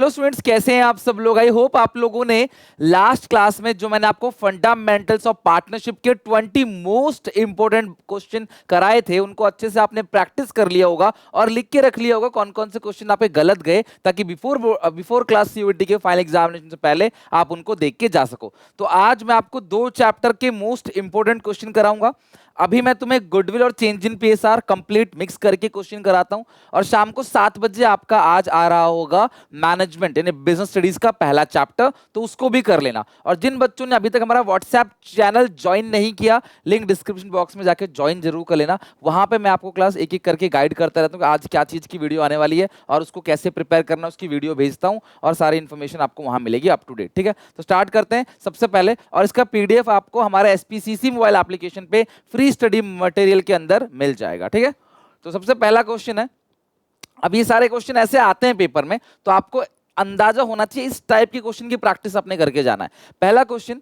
Hello students, कैसे हैं आप सब लोग। आई होप आप लोगों ने लास्ट क्लास में जो मैंने आपको फंडामेंटल्स ऑफ पार्टनरशिप के 20 मोस्ट इंपोर्टेंट क्वेश्चन कराए थे उनको अच्छे से आपने प्रैक्टिस कर लिया होगा और लिख के रख लिया होगा कौन कौन से क्वेश्चन आपके गलत गए, ताकि बिफोर क्लास सीयूईटी के फाइनल एग्जामिनेशन से पहले आप उनको देख के जा सको। तो आज मैं आपको 2 चैप्टर के मोस्ट इंपोर्टेंट क्वेश्चन कराऊंगा। अभी मैं तुम्हें गुडविल और change in PSR complete mix करके क्वेश्चन कराता हूं, और शाम को 7 बजे आपका आज आ रहा होगा मैनेजमेंट यानी बिजनेस स्टडीज का पहला चैप्टर, तो उसको भी कर लेना। और जिन बच्चों ने अभी तक हमारा व्हाट्सएप चैनल ज्वाइन नहीं किया, लिंक डिस्क्रिप्शन बॉक्स में जाके ज्वाइन जरूर कर लेना। वहां पे मैं आपको क्लास एक एक करके गाइड करता रहता हूँ कि आज क्या चीज की वीडियो आने वाली है और उसको कैसे प्रिपेयर करना, उसकी वीडियो भेजता हूँ और सारी इन्फॉर्मेशन आपको वहां मिलेगी अप टू डेट। ठीक है, तो स्टार्ट करते हैं सबसे पहले। और इसका पीडीएफ आपको हमारे एसपीसीसी मोबाइल एप्लीकेशन पे फ्री स्टडी मटेरियल के अंदर मिल जाएगा। ठीक है, तो सबसे पहला क्वेश्चन है। अब ये सारे क्वेश्चन ऐसे आते हैं पेपर में, तो आपको अंदाजा होना चाहिए इस टाइप के क्वेश्चन की प्रैक्टिस अपने करके जाना है। पहला क्वेश्चन,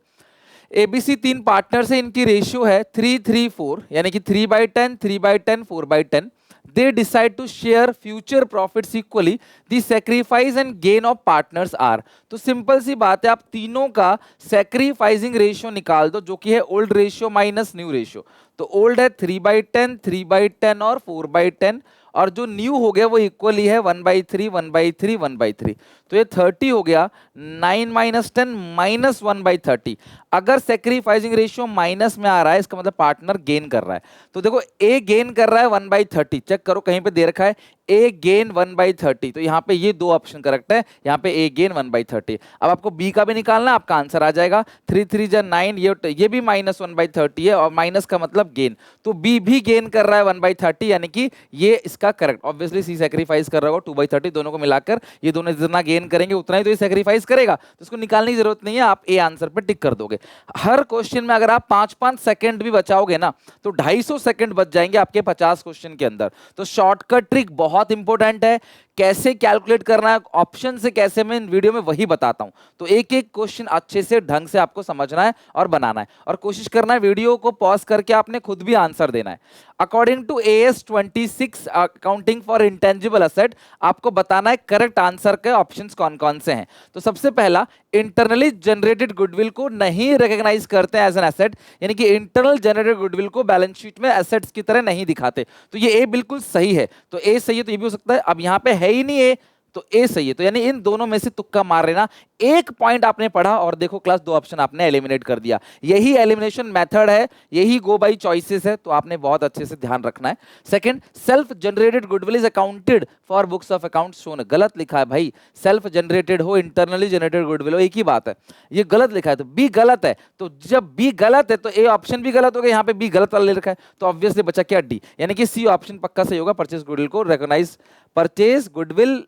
एबीसी 3 पार्टनर्स है, इनकी रेशियो है 3:3:4, यानी कि 3/10, 3/10, 4/10। They decide to share future profits equally, the sacrifice and gain of partners are. तो सिंपल सी बात है, आप तीनों का सैक्रिफाइसिंग रेशियो निकाल दो, जो कि है old ratio minus new ratio. तो ओल्ड है 3/10, 3/10 और 4/10, और जो न्यू हो गया वो इक्वली है 1/3, 1/3, 1/3। तो ये 30 हो गया। 9 - 10 - 1/30। अगर सेक्रीफाइसिंग रेशियो माइनस में आ रहा है, इसका मतलब पार्टनर गेन कर रहा है। तो देखो ए गेन कर रहा है 1/30, चेक करो कहीं पे दे रखा है ए गेन 1/30, तो यहाँ पे ये 2 ऑप्शन करेक्ट है, यहाँ पे ए गेन 1/30। अब आपको बी का भी निकालना, आपका आंसर आ जाएगा 3 3 जा 9, ये भी -1/30 है और माइनस का मतलब गेन, तो बी भी गेन कर रहा है 1/30, यानी कि ये इसका करेक्ट। ऑब्वियसली सी सैक्रिफाइस कर रहा होगा 2/30, दोनों को मिलाकर ये दोनों जितना गेन करेंगे उतना ही तो ये सैक्रिफाइस करेगा, तो इसको निकालने की जरूरत नहीं है, आप ए आंसर पे टिक कर दोगे। हर क्वेश्चन में अगर आप 5-5 सेकंड भी बचाओगे ना, तो 250 सेकंड बच जाएंगे आपके 50 क्वेश्चन के अंदर। तो शॉर्टकट ट्रिक बहुत इंपॉर्टेंट है, कैसे कैलकुलेट करना है ऑप्शन से, कैसे मैं इन वीडियो में वही बताता हूं। तो एक एक क्वेश्चन अच्छे से ढंग से आपको समझना है और बनाना है, और कोशिश करना है वीडियो को पॉज करके आपने खुद भी आंसर देना है। According to AS 26 accounting for intangible asset, आपको बताना है करेक्ट आंसर के ऑप्शंस कौन कौन से हैं। तो सबसे पहला, इंटरनली जनरेटेड गुडविल को नहीं रिकॉग्नाइज करते हैं एज एन एसेट, यानी कि इंटरनल जनरेटेड गुडविल को बैलेंस शीट में एसेट्स की तरह नहीं दिखाते। तो ये ए बिल्कुल सही है, तो ए सही है, तो ये भी हो सकता है। अब यहां पे है ही नहीं ए, तो ए सही है, तो यानी इन दोनों में से तुक्का मार लेना। एक पॉइंट आपने पढ़ा और देखो क्लास 2 ऑप्शन आपने एलिमिनेट कर दिया। यही एलिमिनेशन मेथड है, यही गो बाई चॉइसेस है, तो आपने बहुत अच्छे से ध्यान रखना है। Second, self generated goodwill is accounted for books of accounts shown, गलत लिखा है भाई। सेल्फ जनरेटेड हो, इंटरनली जनरेटेड गुडविल हो, एक ही बात है, ये गलत लिखा है, तो बी गलत है। तो जब बी गलत है तो ए ऑप्शन भी गलत हो गया, यहाँ पे बी गलत वाला ले रखा है, तो ऑब्वियसली बचा क्या, डी, यानी कि सी ऑप्शन पक्का सही होगा। परचेज गुडविल को recognise, purchase goodwill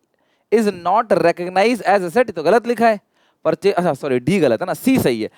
is not recognise as asset, तो गलत लिखा है। परचेज, अच्छा सॉरी डी गलत है ना, सी सही है।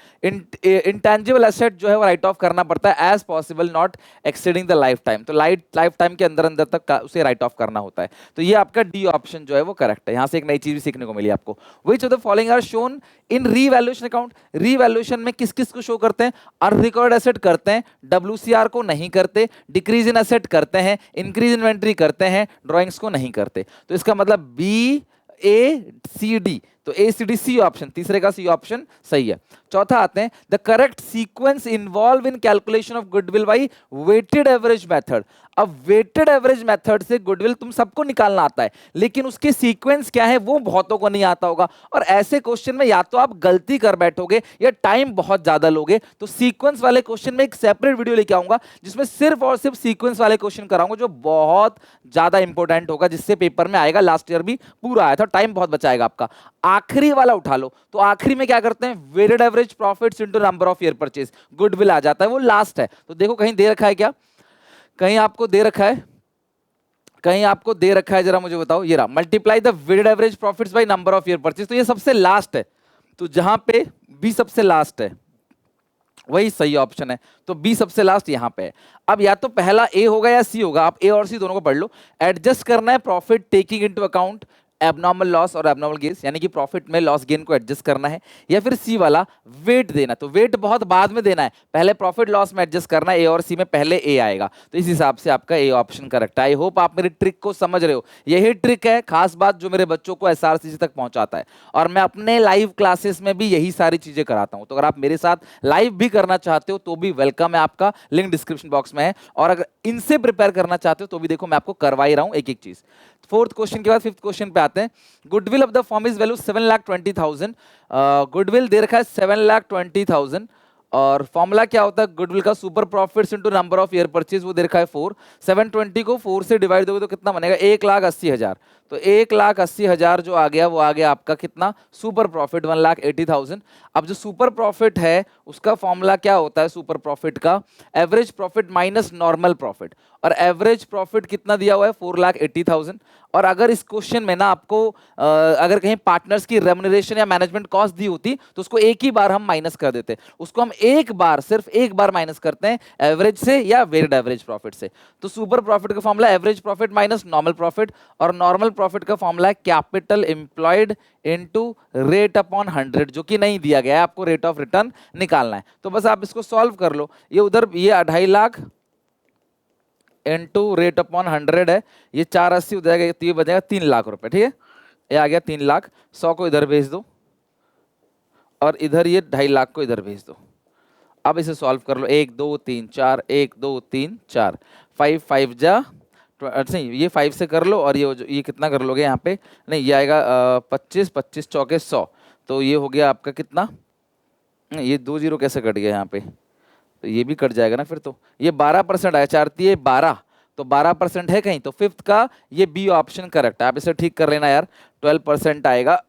इंटेंजिबल एसेट जो है वो राइट ऑफ करना पड़ता है as possible not exceeding the lifetime, तो लाइफ टाइम के अंदर अंदर तक उसे राइट ऑफ करना होता है। तो ये आपका डी ऑप्शन जो है वो करेक्ट है। यहाँ से एक नई चीज भी सीखने को मिली आपको। Which of the following are shown in revaluation account, revaluation में किस किस को शो करते हैं, अनरिकॉर्ड एसेट करते हैं, WCR को नहीं करते, डिक्रीज इन एसेट करते हैं, इंक्रीज इन्वेंट्री करते हैं, ड्राइंग्स को नहीं करते। तो इसका मतलब बी ए सी डी, तो ए सी डी सी ऑप्शन, तीसरे का सी ऑप्शन सही है। चौथा आते हैं, the correct sequence involve in calculation of goodwill by weighted average method. अब वेटेड एवरेज मेथड से गुडविल तुम सबको निकालना आता है, लेकिन उसके सीक्वेंस क्या है वो बहुतों को नहीं आता होगा, और ऐसे क्वेश्चन में या तो आप गलती कर बैठोगे या टाइम बहुत ज्यादा लोगे। तो सीक्वेंस वाले क्वेश्चन में एक सेपरेट वीडियो लेके आऊंगा जिसमें सिर्फ और सिर्फ सीक्वेंस वाले क्वेश्चन कराऊंगा, जो बहुत ज्यादा इंपॉर्टेंट होगा, जिससे पेपर में आएगा। लास्ट ईयर भी पूरा आया था, टाइम बहुत बचाएगा आपका। आखिरी वाला उठा लो, तो आखिरी में क्या करते हैं, weighted average profits into number of year purchase, goodwill आ जाता है, वो लास्ट है। तो देखो कहीं दे रखा है क्या, कहीं आपको दे रखा है, कहीं आपको दे रखा है, जरा मुझे बताओ। ये रहा, multiply the weighted average profits by number of year purchase, तो ये सबसे लास्ट है, तो जहां पे बी सबसे लास्ट है वही सही ऑप्शन है, तो बी सबसे लास्ट यहां पे है। अब या तो पहला ए होगा या सी होगा, आप ए और सी दोनों को पढ़ लो। एडजस्ट करना है profit taking into account abnormal loss और एबनॉर्मल गेन्स, यानी कि प्रॉफिट में लॉस गेन को एडजस्ट करना है, या फिर सी वाला वेट देना। तो वेट बहुत बाद में देना है, पहले प्रॉफिट लॉस में एडजस्ट करना है, ए और सी में पहले ए आएगा। तो इस हिसाब से आपका ए ऑप्शन करेक्ट है। आई होप आप मेरी ट्रिक को समझ रहे हो। यही ट्रिक है खास बात जो मेरे बच्चों को एसआरसीसी तक पहुंचाता है, और मैं अपने लाइव क्लासेस में भी यही सारी चीजें कराता हूं। तो अगर आप मेरे साथ लाइव भी करना चाहते हो तो भी वेलकम है, आपका लिंक डिस्क्रिप्शन बॉक्स में है। और अगर इनसे प्रिपेयर करना चाहते हो तो भी देखो मैं आपको करवा ही रहा हूं एक एक चीज। फोर्थ क्वेश्चन के बाद फिफ्थ क्वेश्चन पे आते हैं। Goodwill of the firm is value 7,20,000। Goodwill दे रखा है 7,20,000, और फॉर्मूला क्या होता है गुडविल का? Super profits into number of year purchase, वो दे रखा है 4। 720 को 4 से डिवाइड दोगे तो कितना बनेगा? 1,80,000। तो 1,80,000 जो आ गया वो आ गया आपका कितना? Super profit 1,80,000। अब जो सुपर प्रॉफिट है उसका फॉर्मूला क्या होता है सुपर प्रॉफिट का? Average profit minus normal profit, और एवरेज प्रॉफिट कितना दिया हुआ है? 4,80,000। और अगर इस क्वेश्चन में ना आपको अगर कहीं पार्टनर्स की रेम्युनरेशन या मैनेजमेंट कॉस्ट दी होती तो उसको एक ही बार हम माइनस कर देते, उसको हम एक बार, सिर्फ एक बार माइनस करते हैं एवरेज से या वेटेड एवरेज प्रॉफिट से। तो सुपर प्रॉफिट का formula average profit minus normal profit, और नॉर्मल प्रॉफिट का फॉर्मूला है capital employed into rate upon 100, जो कि नहीं दिया गया है, आपको रेट ऑफ रिटर्न निकालना है। तो बस आप इसको सॉल्व कर लो। ये उधर ये 2.5 लाख इनटू रेट अपॉन 100 है, ये 480 हो जाएगा, तो ये बचेगा 3 लाख रुपए। ठीक है, ये आ गया 3 लाख। 100 को इधर भेज दो और इधर ये 2.5 लाख को इधर भेज दो। अब इसे सॉल्व कर लो। 1 2 3 4, 1 2 3 4, 5 5 जा, नहीं ये 5 से कर लो, और ये कितना कर लोगे यहाँ पे? नहीं, ये आएगा 25, 25 चौके 100, तो ये हो गया आपका कितना? ये 2 जीरो कैसे कट गया यहाँ पे? तो ये भी कट जाएगा ना फिर। तो ये 12% आया, 4 3 12, तो 12% है कहीं, तो फिफ्थ का ये बी ऑप्शन करेक्ट है। आप इसे ठीक कर लेना यार, 12% आएगा।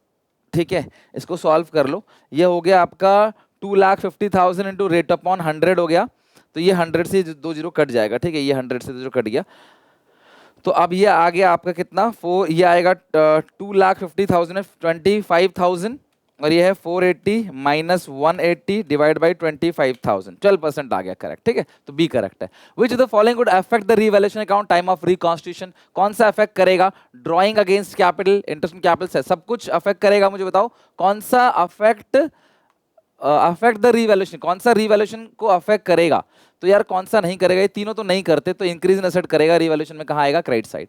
ठीक है, इसको सॉल्व कर लो। ये हो गया आपका 2,50,000 इंटू रेट अपॉन 100 हो गया, तो ये 100 से 2 जीरो कट जाएगा। ठीक है, ये 100 से 2 जीरो कट गया, तो अब ये आ गया आपका कितना? 4, ये आएगा 2,50,000 है 25,000, और ये है 480 माइनस 180 डिवाइड बाई 25,000, 12% आ गया करेक्ट। ठीक है, तो बी करेक्ट है। विच the following would affect the revaluation account time of reconstitution? कौन सा अफेक्ट करेगा? Drawing against capital, interest capital से सब कुछ अफेक्ट करेगा। मुझे बताओ कौन सा अफेक्ट द रीवैल्यूएशन, कौन सा रीवैल्यूएशन को अफेक्ट करेगा? तो यार कौन सा नहीं करेगा? ये तीनों तो नहीं करते, तो इंक्रीज इन एसेट करेगा। रिवैल्यूएशन में कहाँ आएगा? Credit side.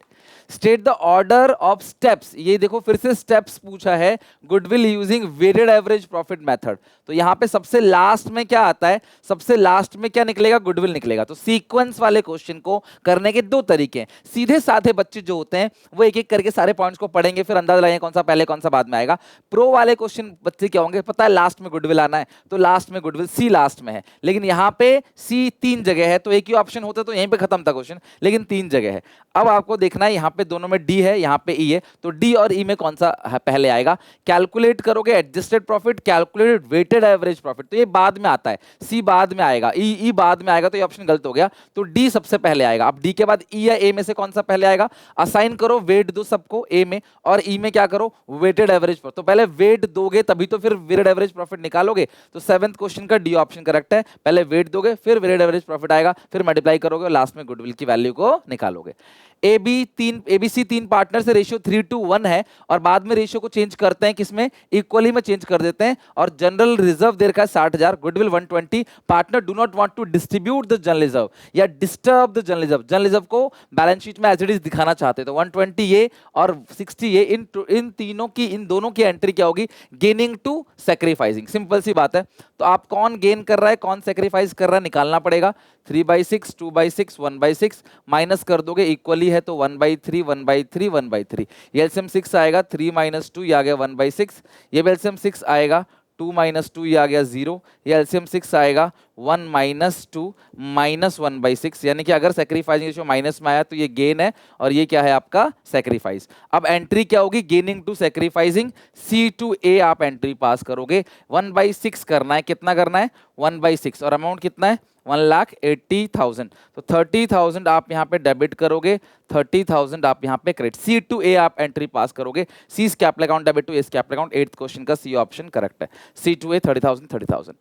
State the order of steps, ये देखो फिर से स्टेप्स पूछा है goodwill using weighted average profit method. तो यहाँ पे सबसे लास्ट में क्या आता है? सबसे लास्ट में क्या निकलेगा? गुडविल निकलेगा। तो सीक्वेंस वाले क्वेश्चन को करने के 2 तरीके हैं। सीधे साधे बच्चे जो होते हैं वो एक एक करके सारे पॉइंट्स को पढ़ेंगे, फिर अंदाजा लगाएंगे कौन सा पहले कौन सा बाद में आएगा। प्रो वाले क्वेश्चन बच्चे क्या होंगे? पता है लास्ट में गुडविल आना है, तो लास्ट में गुडविल, सी लास्ट में है, लेकिन यहाँ पे सी 3 जगह है, तो एक ही ऑप्शन होता तो यहीं पे खत्म था क्वेश्चन, लेकिन 3 जगह है। अब आपको देखना है यहाँ पे दोनों में डी है, यहाँ पे ई है, तो डी और ई में कौन सा पहले आएगा? कैलकुलेट करोगे adjusted profit, calculated weighted average profit, तो ये बाद में आता है, सी बाद में आएगा, ई बाद में आएगा, तो ये ऑप्शन गलत हो गया। तो डी सबसे पहले आएगा। अब डी के बाद ई या ए में से कौन सा पहले आएगा? असाइन करो वेट दो सबको ए में, और ई में क्या करो? Weighted average. तो पहले वेट दोगे तभी तो फिर वेटेड एवरेज प्रॉफिट निकालोगे। तो 7th क्वेश्चन का डी ऑप्शन करेक्ट है। पहले वेट दोगे, फिर वेटेड एवरेज प्रॉफिट आएगा, फिर मल्टीप्लाई करोगे और लास्ट में गुडविल की वैल्यू को निकालोगे। एबीसी 3 पार्टनर से रेशियो 3:1 है, और बाद में रेशियो को चेंज करते हैं, किसमें? इक्वली में चेंज कर देते हैं। और जनरल रिजर्व दे रखा है 60,000, goodwill 120। Partner do not want to distribute the general reserve या disturb the general reserve, general reserve को बैलेंस शीट में एज इट इज दिखाना चाहते हैं, तो 120 ये और 60 ये, इन तीनों की, इन दोनों की एंट्री क्या होगी? Gaining to sacrificing. सिंपल सी बात है। तो आप कौन गेन कर रहा है, कौन सैक्रिफाइस कर रहा है, निकालना पड़ेगा। 3/6, 2/6, 1/6 माइनस कर दोगे, इक्वली है तो 1/3, 1/3, 1/3। ये एलसीएम 6 आएगा, 3 - 2 ये आ गया 1/6। ये भी एलसीएम 6 आएगा, 2 - 2 ये आ गया 0। ये एलसीएम 6 आएगा 1 - 2 -1/6, यानी कि अगर सैक्रिफाइसिंग रेशियो माइनस में आया तो ये गेन है, और ये क्या है आपका? सैक्रिफाइस। अब एंट्री क्या होगी? गेनिंग टू सैक्रिफाइसिंग, C/A आप एंट्री पास करोगे। 1/6 करना है, कितना करना है? 1/6, और अमाउंट कितना है? 1,80,000। तो 30,000 आप यहाँ पे डेबिट करोगे, 30,000 आप यहाँ पे क्रेडिट। C/A आप एंट्री पास करोगे। C is capital account debit to S capital account. 8th question का C ऑप्शन करेक्ट है। C/A 30,000, 30,000।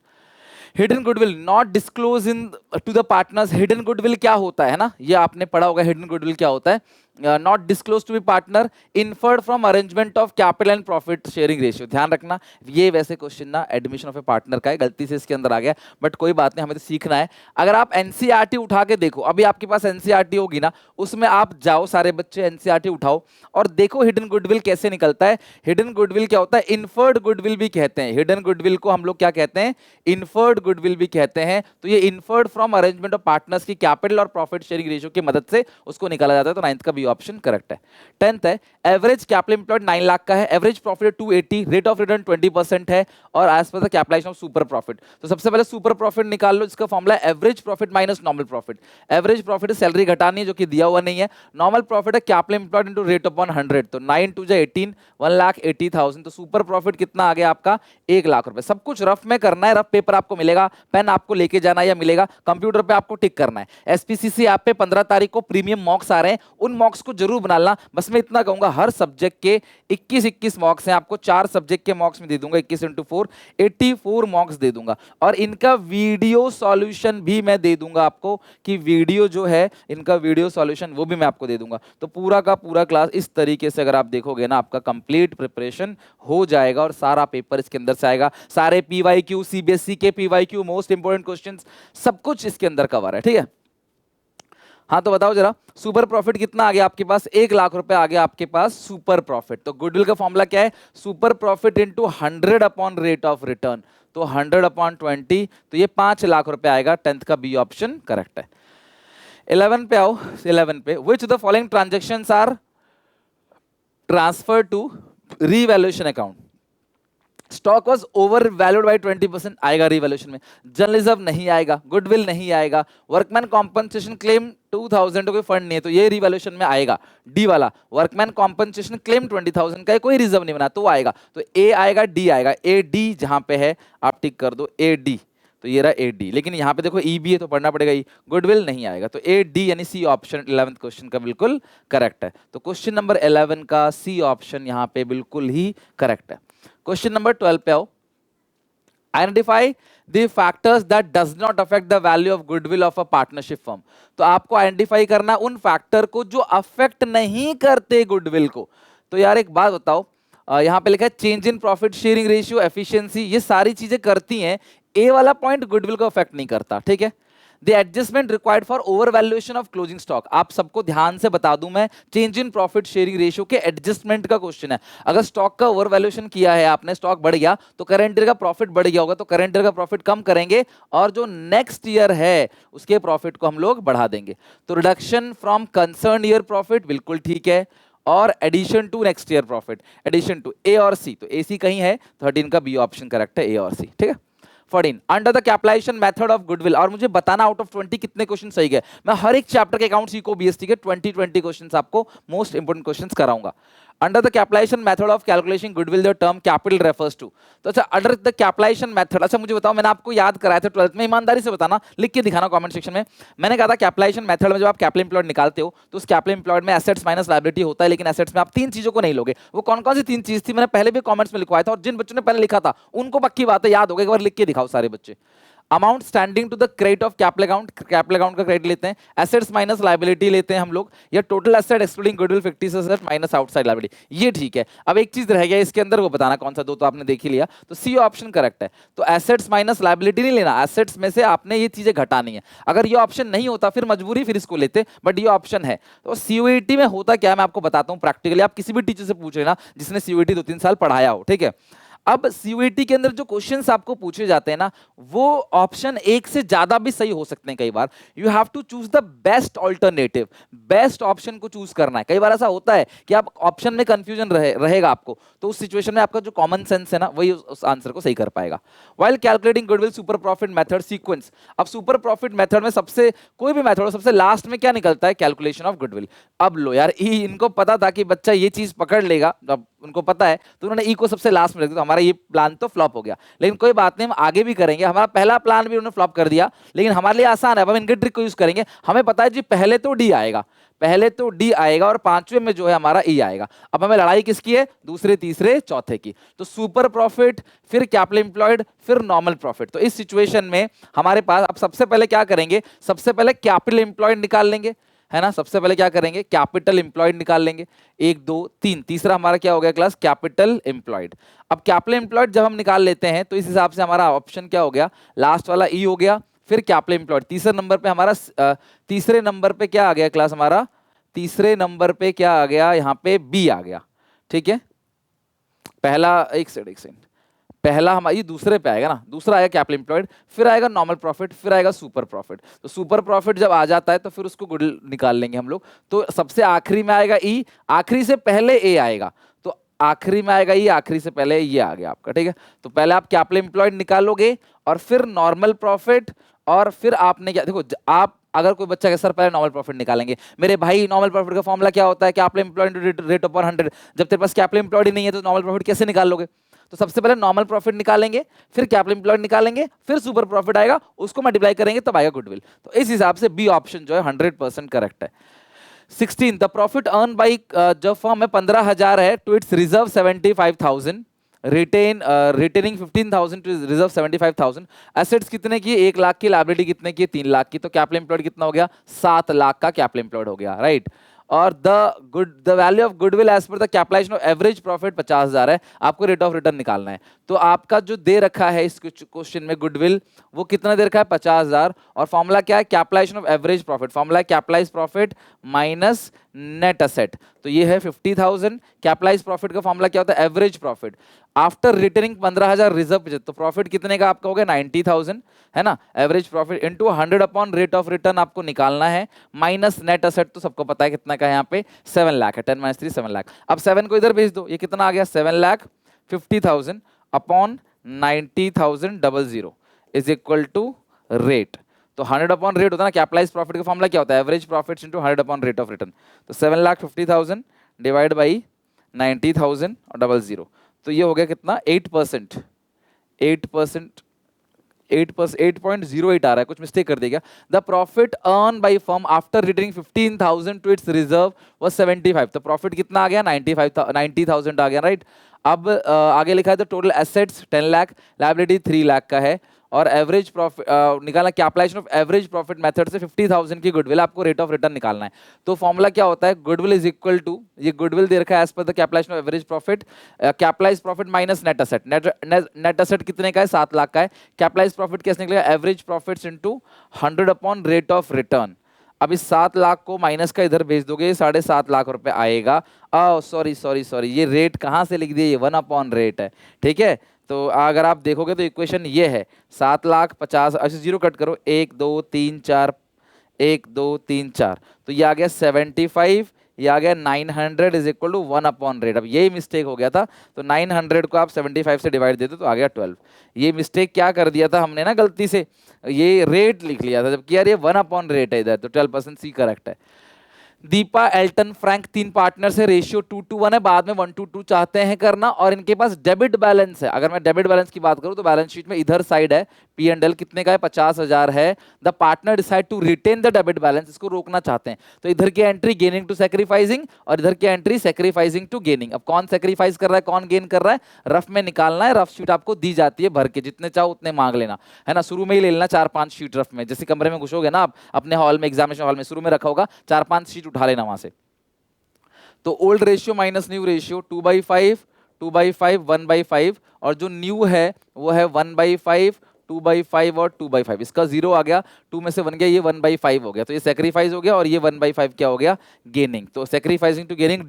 Hidden goodwill not disclose in to the partners. Hidden goodwill क्या होता है ना, ये आपने पढ़ा होगा। हिडन गुडविल क्या होता है? Not disclose to be partner, inferred from arrangement of capital and profit sharing ratio. ध्यान रखना ये वैसे क्वेश्चन ना एडमिशन ऑफ ए पार्टनर का है, गलती से इसके अंदर आ गया, बट कोई बात नहीं, हमें तो सीखना है। अगर आप एनसीईआरटी उठा के देखो, अभी आपके पास एनसीईआरटी होगी ना, उसमें आप जाओ सारे बच्चे एनसीईआरटी उठाओ और देखो हिडन गुडविल कैसे निकलता है। हिडन गुडविल क्या होता है? इन्फर्ड गुडविल भी कहते हैं। हिडन गुडविल को हम लोग क्या कहते हैं? इन्फर्ड गुडविल भी कहते हैं। तो ये inferred from arrangement of partners की कैपिटल और प्रॉफिट शेयरिंग रेशियो की मदद से उसको निकाला जाता है। तो 9th का बी ऑप्शन करेक्ट है। 10th है, एवरेज कैपिटल एम्प्लॉयड 9 लाख का है, average profit 280, rate of return 20% है और as per the capitalisation of super profit. तो सबसे पहले सुपर प्रॉफिट निकाल लो, इसका फॉर्मूला है average profit minus normal profit. Average profit है सैलरी घटानी है जो कि दिया हुआ नहीं है, नॉर्मल प्रॉफिट है capital employed into rate upon 100, तो 9 2 18, 1,80,000। तो सुपर प्रॉफिट कितना आ गया आपका? 1 लाख रुपए। सब कुछ रफ में करना है, रफ पेपर आपको मिलेगा, पेन आपको लेके जाना या मिलेगा, कंप्यूटर पे आपको टिक करना है। एसपीसीसी ऐप पे 15 तारीख को प्रीमियम मॉक्स आ रहे हैं, उन मॉक्स को जरूर बनाना। बस मैं इतना कहूंगा, हर सब्जेक्ट के 21 मॉक्स हैं, आपको 4 सब्जेक्ट के मॉक्स में दे दूंगा, 21 × 4 84 मॉक्स दे दूंगा और इनका वीडियो सॉल्यूशन भी मैं दे दूंगा आपको, कि वीडियो जो है इनका वीडियो सॉल्यूशन वो भी मैं आपको दे दूंगा। तो पूरा का पूरा क्लास इस तरीके से अगर आप देखोगे ना, आपका कंप्लीट प्रिपरेशन हो जाएगा और सारा पेपर इसके अंदर से आएगा। सारे पीवाईक्यू, सीबीएसई के पीवाईक्यू, मोस्ट इंपोर्टेंट क्वेश्चंस, सब कुछ इसके अंदर कवर है। ठीक है, हाँ तो बताओ जरा, सुपर प्रॉफिट कितना आ गया आपके पास? 1 लाख रुपए आ गया आपके पास सुपर प्रॉफिट। तो गुडविल का फॉर्मूला क्या है? Super profit into 100 upon rate of return, तो 100 अपॉन 20, तो ये 5 लाख रुपए आएगा। 10th का बी ऑप्शन करेक्ट है। 11 पे आओ, 11 पे, which the following transactions are transfer to revaluation account? Stock was overvalued by 20%, आएगा रिवैल्यूएशन में। जर्नलिज्म नहीं आएगा, गुडविल नहीं आएगा, वर्कमैन कॉम्पनसेशन क्लेम 2000 कोई फंड नहीं है तो ये रिवैल्यूएशन में आएगा। डी वाला, वर्कमैन कॉम्पनसेशन क्लेम 20,000 का है, कोई रिजर्व नहीं बना तो आएगा। तो ए आएगा, डी आएगा। ए डी जहां पे है आप टिक कर दो, ए डी, तो ये रहा ए डी। लेकिन यहाँ पे देखो ई बी है तो पढ़ना पड़ेगा ई, गुडविल नहीं आएगा, तो ए डी यानी सी ऑप्शन 11th क्वेश्चन का बिल्कुल करेक्ट है। तो क्वेश्चन नंबर 11 का सी ऑप्शन यहाँ पे बिल्कुल ही करेक्ट है। क्वेश्चन नंबर 12 पे आओ, identify the factors that does not affect the value of goodwill of a partnership firm. तो आपको आइडेंटिफाई करना उन फैक्टर को जो अफेक्ट नहीं करते गुडविल को। तो यार एक बात बताओ, यहाँ पे लिखा है change in profit sharing ratio, efficiency, ये सारी चीजें करती हैं, ए वाला पॉइंट गुडविल को अफेक्ट नहीं करता। ठीक है, the adjustment required for over valuation of closing stock, आप सबको ध्यान से बता दूं मैं, change in profit sharing ratio के एडजस्टमेंट का क्वेश्चन है। अगर स्टॉक का ओवर वैल्यूएशन किया है आपने, स्टॉक बढ़ गया तो करंट ईयर का प्रॉफिट बढ़ गया होगा, तो करंट ईयर का प्रॉफिट कम करेंगे और जो नेक्स्ट ईयर है उसके प्रॉफिट को हम लोग बढ़ा देंगे। तो reduction from concern year profit बिल्कुल ठीक है, और addition to next year profit, addition to A और सी, तो ए सी कहीं है, 13 का बी ऑप्शन करेक्ट है, ए और सी। ठीक है, 14 under the capitalization method of goodwill, और मुझे बताना आउट ऑफ 20 कितने क्वेश्चन सही गए। मैं हर एक चैप्टर के अकाउंट्स को बीएसटी के 20 क्वेश्चंस आपको मोस्ट इंपोर्टेंट क्वेश्चंस कराऊंगा। Under the capitalization method of calculation goodwill the term capital refers to, तो अच्छा अंडर द कैपिटलाइजेशन मेथड, अच्छा मुझे बताओ, मैंने आपको याद कराया था 12th में, ईमानदारी से बताना, लिख के दिखाना कमेंट सेक्शन में। मैंने कहा था कैपिटलाइजेशन मेथड में जब आप कैपिटल एम्प्लॉयड निकालते हो तो उस कैपिटल एम्प्लॉयड में एसेट्स माइनस लायबिलिटी होता है, लेकिन एसेट्स में आप 3 चीजों को नहीं लोगे। वो कौन कौन सी 3 चीज थी मैंने पहले भी कमेंट्स में लिखवाया था, और जिन बच्चों ने पहले लिखा था उनको पक्की बात है याद होगा, एक बार लिख के दिखाओ सारे बच्चे। Amount standing to the credit of capital account, capital account का क्रेडिट लेते हैं, एसेट्स माइनस लायबिलिटी लेते हैं हम लोग, या total asset excluding goodwill fictitious asset minus outside liability, ये ठीक है। अब एक चीज रह गया इसके अंदर, वो बताना कौन सा, दो तो आपने देख ही लिया, तो सी ऑप्शन करेक्ट है। तो एसेट्स माइनस लायबिलिटी नहीं लेना, एसेट्स में से आपने ये चीजें घटानी है। अगर ये ऑप्शन नहीं होता फिर मजबूरी, फिर इसको लेते, बट ये ऑप्शन है। तो सीयूईटी में होता क्या है मैं आपको बताता हूँ प्रैक्टिकली, आप किसी भी टीचर से पूछ लेना जिसने सीयूईटी 2-3 साल पढ़ाया हो। ठीक है, अब सीयूईटी के अंदर जो क्वेश्चंस आपको पूछे जाते हैं ना, वो ऑप्शन एक से ज्यादा भी सही हो सकते हैं कई बार। You have to choose the best alternative, best option को चूज करना है। कई बार ऐसा होता है कि आप ऑप्शन में कंफ्यूजन रहेगा आपको, तो उस सिचुएशन में आपका जो कॉमन सेंस है ना, वही उस आंसर को सही कर पाएगा। While calculating goodwill super profit method sequence, अब सुपर प्रॉफिट मेथड में सबसे, कोई भी मेथड हो, सबसे लास्ट में क्या निकलता है? Calculation of goodwill. अब लो यार, इनको पता था कि बच्चा ये चीज पकड़ लेगा, अब उनको पता है तो उन्होंने ई को सबसे लास्ट में रख दिया, तो हमारा ये प्लान तो फ्लॉप हो गया। लेकिन कोई बात नहीं, हम आगे भी करेंगे। हमारा पहला प्लान भी उन्होंने फ्लॉप कर दिया, लेकिन हमारे लिए आसान है, अब हम इनके ट्रिक को यूज करेंगे। हमें पता है जी पहले तो डी आएगा, पहले तो डी आएगा और 5वें में जो है हमारा ई आएगा। अब हमें लड़ाई किसकी है? दूसरे, तीसरे, चौथे की। तो सुपर प्रॉफिट, फिर कैपिटल एम्प्लॉयड, फिर नॉर्मल प्रॉफिट। तो इस सिचुएशन में हमारे पास अब सबसे पहले क्या करेंगे? सबसे पहले कैपिटल एम्प्लॉयड निकाल लेंगे, है ना। सबसे पहले क्या करेंगे, कैपिटल एम्प्लॉयड निकाल लेंगे, 1 2 3, तीसरा हमारा क्या हो गया क्लास, कैपिटल एम्प्लॉयड। अब कैपिटल एम्प्लॉयड जब हम निकाल लेते हैं तो इस हिसाब से हमारा ऑप्शन क्या हो गया, लास्ट वाला ई हो गया, फिर कैपिटल एम्प्लॉयड। तीसरे नंबर पे हमारा तीसरे नंबर पे क्या आ गया क्लास हमारा, तीसरे नंबर पे क्या आ गया, यहाँ पे बी आ गया, ठीक है। पहला एक सेकंड, पहला हमारा ये दूसरे पे आएगा ना, दूसरा आएगा कैपिटल एम्प्लॉयड, फिर आएगा नॉर्मल प्रॉफिट, फिर आएगा सुपर प्रॉफिट। तो सुपर प्रॉफिट जब आ जाता है तो फिर उसको गुड निकाल लेंगे हम लोग। तो सबसे आखिरी में आएगा ई, आखिरी से पहले ए आएगा, तो आखिरी में आएगा ई, आखिरी से पहले ये आ गया आपका, ठीक है। तो पहले आप कैपिटल एम्प्लॉयड निकालोगे और फिर नॉर्मल प्रॉफिट, और फिर आपने क्या, देखो आप अगर कोई बच्चा के सर पहले नॉर्मल प्रॉफिट निकालेंगे, मेरे भाई नॉर्मल प्रॉफिट का फॉर्मूला क्या होता है, कैपिटल एम्प्लॉयड रेट अपॉन 100। जब तेरे पास कैपिटल एम्प्लॉयड ही नहीं है तो नॉर्मल प्रॉफिट कैसे निकाल लोगे। तो सबसे पहले नॉर्मल प्रॉफिट निकालेंगे, फिर कैपिटल एम्प्लॉयड निकालेंगे, फिर सुपर प्रॉफिट आएगा, उसको मल्टीप्लाई करेंगे तब आएगा गुडविल। तो इस हिसाब से बी ऑप्शन जो है 100% करेक्ट है। 16 द प्रॉफिट अर्न बाई, जब फर्म में 15,000 है to its reserve 75,000, retaining 15,000 to reserve 75,000। Assets कितने की, 1 लाख की, लायबिलिटी कितने की, 3 लाख की। तो कैपिटल एम्प्लॉयड कितना हो गया, 7 लाख का कैपिटल एम्प्लॉयड हो गया, राइट। और the value of goodwill as per the capitalisation of average profit 50,000 है, आपको रेट ऑफ रिटर्न निकालना है। तो आपका जो दे रखा है इस क्वेश्चन में गुडविल, वो कितना दे रखा है, 50,000, और फॉर्मूला क्या है, capitalization of average profit, formula है capitalize profit minus net asset. तो ये है 50,000, कैपिटलाइज प्रॉफिट का फॉर्मूला क्या होता है, average profit after returning 15,000 reserve. तो प्रॉफिट कितने का आपका हो गया, 90,000, है ना। Average profit into 100 upon rate of return आपको निकालना है, माइनस नेट असेट, तो सबको पता है कितना का है यहाँ पे, 7 लाख है, 10 माइनस 3 7 लाख। अब 7 को इधर भेज दो, ये कितना आ गया, 7,50,000 upon 90,000 is equal to rate. तो 100 अपॉन रेट होता है ना, कैपिटलाइज प्रॉफिट का फॉर्मूला क्या होता है, average profit into 100 upon rate of return. तो 7,50,000 डिवाइड बाई 90,000 तो ये हो गया कितना, 8%, 8%, 8.08 आ रहा है, कुछ मिस्टेक कर देगा। The profit earn by firm after returning 15,000 to its reserve was 75। तो प्रॉफिट कितना आ गया, 90,000 आ गया, राइट। अब आगे लिखा है तो total assets 10 lakh, liability 3 lakh का है, और एवरेज प्रॉफिट निकालना, capitalization of average profit method से 50,000 की गुडविल, आपको रेट ऑफ रिटर्न निकालना है। तो फॉर्मूला क्या होता है, गुडविल इज इक्वल टू, ये गुडविल दे रखा है as per the capitalisation of average profit, capitalize profit minus net asset. Net asset कितने का है, 7 लाख का है। कैपिटलाइज प्रॉफिट कैसे निकलेगा, average profits into 100 upon rate of return. अब इस 7 लाख को माइनस का इधर भेज दोगे, 7.5 लाख रुपए आएगा। सॉरी, ये रेट कहाँ से लिख दिया, ये 1 अपॉन रेट है, ठीक है। तो अगर आप देखोगे तो इक्वेशन ये है, 7,50,000, अच्छा 0 कट करो, 1 2 3 4, 1 2 3 4, तो ये आ गया 75, ये आ गया 900 is equal to 1 upon rate. अब यही मिस्टेक हो गया था, तो 900 को आप 75 से डिवाइड देते तो आ गया 12। ये मिस्टेक क्या कर दिया था हमने ना, गलती से ये रेट लिख लिया था, जबकि यार ये 1 अपॉन रेट है इधर, तो 12% सी करेक्ट है। दीपा, एल्टन, फ्रैंक 3 पार्टनर्स है, रेशियो 2:1 है, बाद में 1:2 चाहते हैं करना, और इनके पास डेबिट बैलेंस है। अगर मैं डेबिट बैलेंस की बात करूं तो बैलेंस शीट में इधर साइड है P&L कितने का है, 50,000 है। The partner decide to retain the debit balance, इसको रोकना चाहते हैं। तो इधर की एंट्री गेनिंग टू सैक्रिफाइसिंग, और इधर की एंट्री सैक्रिफाइसिंग टू गेनिंग। अब कौन सैक्रिफाइस कर रहा है, कौन गेन कर रहा है, रफ में निकालना है। रफ शीट आपको दी जाती है भर के, जितने चाहो उतने मांग लेना, है ना। शुरू में ही ले लेना 4-5 शीट रफ में, जैसे कमरे में घुसोगे ना आप अपने हॉल में, एग्जामिनेशन हॉल में शुरू में रखा होगा, 4-5 शीट उठा लेना वहां से। तो old ratio minus new ratio, 2/5, 2/5, 1/5, और जो न्यू है वो है 1/5, 2/5 और 2/5। इसका 0 आ गया, 2 में से 1 गया, ये 1/5 हो गया। तो ये सेक्रीफाइस हो गया, और ये 1/5 क्या हो गया, गेनिंग। तो सेक्रीफाइसिंग टू गेनिंग,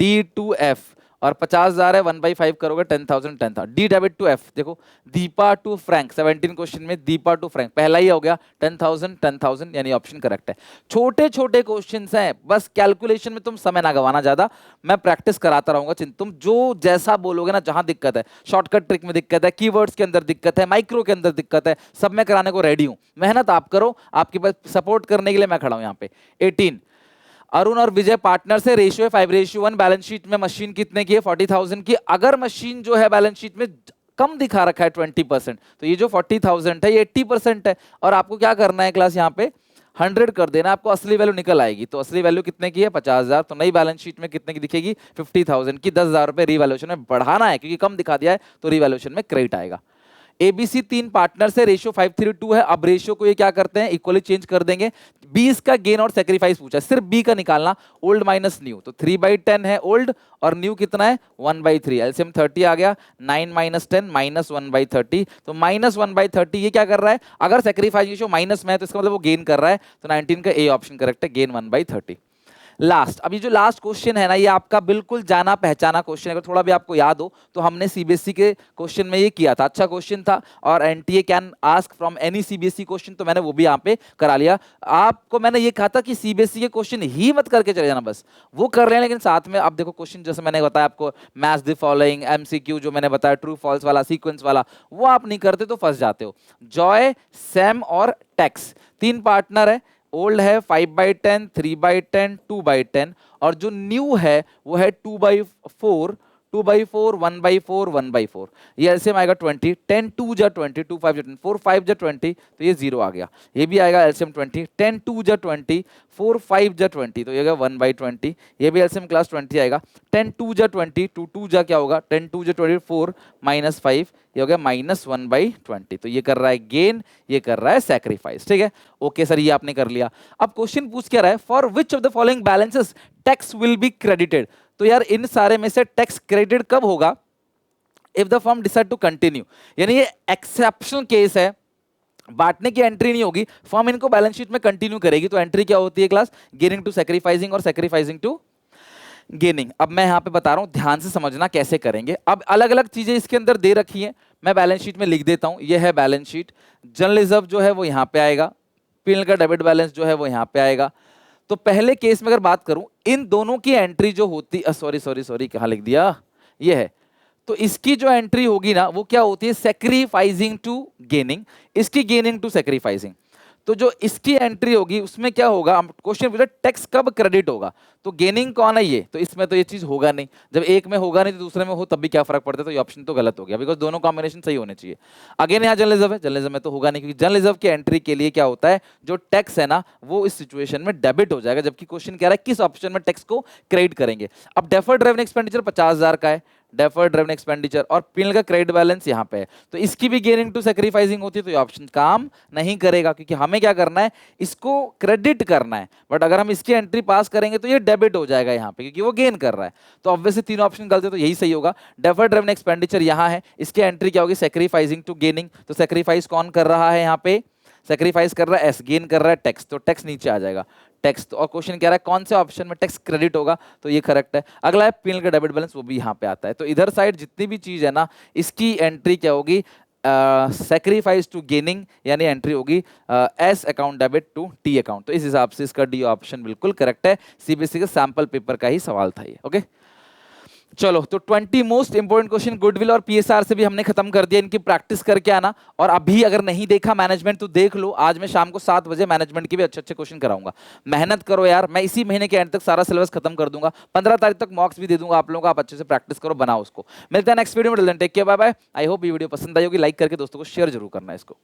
D2F, और 50,000 है, 1/5 करोगे 10,000, 10,000। डी डेबिट टू एफ, देखो दीपा टू फ्रैंक, 17 क्वेश्चन में दीपा टू फ्रैंक, पहला ही हो गया 10,000, 10,000, यानी ऑप्शन करेक्ट है। छोटे छोटे क्वेश्चंस हैं, बस कैलकुलेशन में तुम समय ना गवाना ज्यादा, मैं प्रैक्टिस कराता रहूंगा। तुम जो जैसा बोलोगे ना, जहां दिक्कत है, शॉर्टकट ट्रिक में दिक्कत है, कीवर्ड्स के अंदर दिक्कत है, माइक्रो के अंदर दिक्कत है, सब मैं कराने को रेडी हूं। मेहनत आप करो, आपके पास सपोर्ट करने के लिए मैं खड़ा हूं यहाँ पे। 18 अरुण और विजय पार्टनर से, रेशियो है 5:1, बैलेंस शीट में मशीन कितने की है, 40,000 की। अगर मशीन जो है बैलेंस शीट में कम दिखा रखा है 20%, तो ये जो 40,000 है ये 80% है, और आपको क्या करना है क्लास, यहाँ पे 100 कर देना, आपको असली वैल्यू निकल आएगी। तो असली वैल्यू कितने की है, 50,000। तो नई बैलेंस शीट में कितने की दिखेगी, 50,000 की। 10,000 रुपए रीवैल्यूएशन में बढ़ाना है, क्योंकि कम दिखा दिया है तो रीवैल्यूएशन में क्रेडिट आएगा। एबीसी 3 पार्टनर्स है, रेशियो 5:3 है। अब रेशियो को ये क्या करते हैं, इक्वली चेंज कर देंगे। बी इसका गेन और सेक्रीफाइस पूछा, सिर्फ बी का निकालना, ओल्ड माइनस न्यू। तो 3/10 है ओल्ड और न्यू कितना है 1/3, एलसीएम 30 आ गया। 9 - 10 -1/30, तो -1/30 ये क्या कर रहा है, अगर सेक्रीफाइस रेशियो माइनस में है तो इसका मतलब वो गेन कर रहा है। तो 19 का ए ऑप्शन करेक्ट है, गेन 1/30। लास्ट, अभी जो लास्ट क्वेश्चन है ना, ये आपका बिल्कुल जाना पहचाना क्वेश्चन है। अगर थोड़ा भी आपको याद हो तो हमने सीबीएसई के क्वेश्चन में ये किया था, अच्छा क्वेश्चन था। और NTA can ask from any CBSE question, तो मैंने वो भी यहाँ पे करा लिया। आपको मैंने ये कहा था कि सीबीएसई के क्वेश्चन ही मत करके चले जाना, बस वो कर रहे हैं, लेकिन साथ में आप देखो क्वेश्चन जैसे मैंने बताया आपको, मैच द फॉलोइंग, एमसीक्यू जो मैंने बताया, ट्रू फॉल्स वाला, सीक्वेंस वाला, वो आप नहीं करते तो फंस जाते हो। जॉय, सैम और टेक्स 3 पार्टनर है। ओल्ड है 5/10, 3/10, 2/10, और जो न्यू है वो है 2/4, 2/4, 1/4, 1/4। ये एलसीएम आएगा 20, 10 2 जा 20, 2 5 जा 20, 4 5 जा 20, तो ये 0 आ गया। ये भी आएगा एलसीएम 20, 10 2 जा 20, 4 5 जा 20, तो ये आएगा 1/20। ये भी एलसीएम क्लास 20 आएगा। 10 2 जा 20, 2 2 जा क्या होगा, 10 2 जा 24 -5, ये हो गया -1/20। तो ये कर रहा है गेन, ये कर रहा है सैक्रिफाइस, ठीक है। ओके सर, ये आपने कर लिया। अब क्वेश्चन पूछ क्या रहा है, for which of the following balances tax will be credited. तो यार इन सारे में से टैक्स क्रेडिट कब होगा, if the firm decide to continue, यानी ये एक्सेप्शनल केस है, बांटने की एंट्री नहीं होगी, फर्म इनको बैलेंस शीट में कंटिन्यू करेगी। तो एंट्री क्या होती है क्लास, गेनिंग टू सैक्रिफाइसिंग और सैक्रिफाइसिंग टू गेनिंग। अब मैं यहां पे बता रहा हूं, ध्यान से समझना कैसे करेंगे। अब अलग अलग चीजें इसके अंदर दे रखी हैं, मैं बैलेंस शीट में लिख देता हूं। ये है बैलेंस शीट, जनरल रिजर्व जो है वो यहां पे आएगा, पीएनएल का डेबिट बैलेंस जो है वो यहां पे आएगा। तो पहले केस में अगर बात करूं, इन दोनों की एंट्री जो होती, सॉरी कहां लिख दिया, ये है। तो इसकी जो एंट्री होगी ना वो क्या होती है, सैक्रिफाइसिंग टू गेनिंग, इसकी गेनिंग टू सैक्रिफाइसिंग। तो जो इसकी एंट्री होगी उसमें क्या होगा, क्वेश्चन पूछा टैक्स कब क्रेडिट होगा, तो गेनिंग कौन है ये, तो इसमें तो ये चीज होगा नहीं। जब एक में होगा नहीं तो दूसरे में हो तब भी क्या फर्क पड़ता है, तो ये ऑप्शन तो गलत हो गया, बिकॉज दोनों कॉम्बिनेशन सही होने चाहिए। अगेन यहाँ जनरल रिजर्व है, जनरल रिजर्व में तो होगा नहीं, क्योंकि जनरल रिजर्व की एंट्री के लिए क्या होता है, जो टैक्स है ना वो इस सिचुएशन में डेबिट हो जाएगा, जबकि क्वेश्चन कह रहा है किस ऑप्शन में टैक्स को क्रेडिट करेंगे। अब डेफर्ड रेवेन्यू एक्सपेंडिचर 50,000 का है, डेफर्ड रेवेन्यू एक्सपेंडिचर, और पीएनएल का क्रेडिट बैलेंस यहाँ पे है, तो इसकी भी गेनिंग टू सैक्रिफाइसिंग होती है, तो ये ऑप्शन काम नहीं करेगा, क्योंकि हमें क्या करना है, इसको क्रेडिट करना है। बट अगर हम इसकी एंट्री पास करेंगे तो ये डेबिट हो जाएगा यहाँ पे, क्योंकि वो गेन कर रहा है। तो ऑब्वियसली तीनों ऑप्शन गलत है, तो यही सही होगा। डेफर्ड रेवेन्यू एक्सपेंडिचर यहाँ है, इसकी एंट्री क्या होगी, सैक्रिफाइसिंग टू गेनिंग। तो सैक्रिफाइस कौन कर रहा है यहाँ पे, सैक्रिफाइस कर रहा है एस, गेन कर रहा है टैक्स, तो टैक्स नीचे आ जाएगा टैक्स। तो और क्वेश्चन कह रहा है कौन से ऑप्शन में टैक्स क्रेडिट होगा, तो ये करेक्ट है। अगला है पीएनएल का डेबिट बैलेंस, वो भी यहाँ पे आता है। तो इधर साइड जितनी भी चीज है ना, इसकी एंट्री क्या होगी, सैक्रिफाइस टू गेनिंग, यानी एंट्री होगी S account debit to T account. तो इस हिसाब से इसका डी ऑप्शन बिल्कुल करेक्ट है, सीबीएसई के सैंपल पेपर का ही सवाल था ये। ओके चलो, तो 20 मोस्ट इंपोर्टेंट क्वेश्चन गुडविल और पीएसआर से भी हमने खत्म कर दिया, इनकी प्रैक्टिस करके आना। और अभी अगर नहीं देखा मैनेजमेंट तो देख लो, आज मैं शाम को 7 बजे मैनेजमेंट के भी अच्छे अच्छे क्वेश्चन कराऊंगा। मेहनत करो यार, मैं इसी महीने के एंड तक सारा सिलेबस खत्म कर दूंगा, 15 तारीख तक मॉक्स भी दे दूंगा आप लोगों को, आप अच्छे से प्रैक्टिस करो, बनाओ उसको। मिलता है नेक्स्ट वीडियो में, take care, bye bye. I hope ये वीडियो पसंद आई होगी, लाइक करके दोस्तों को शेयर जरूर करना है इसको।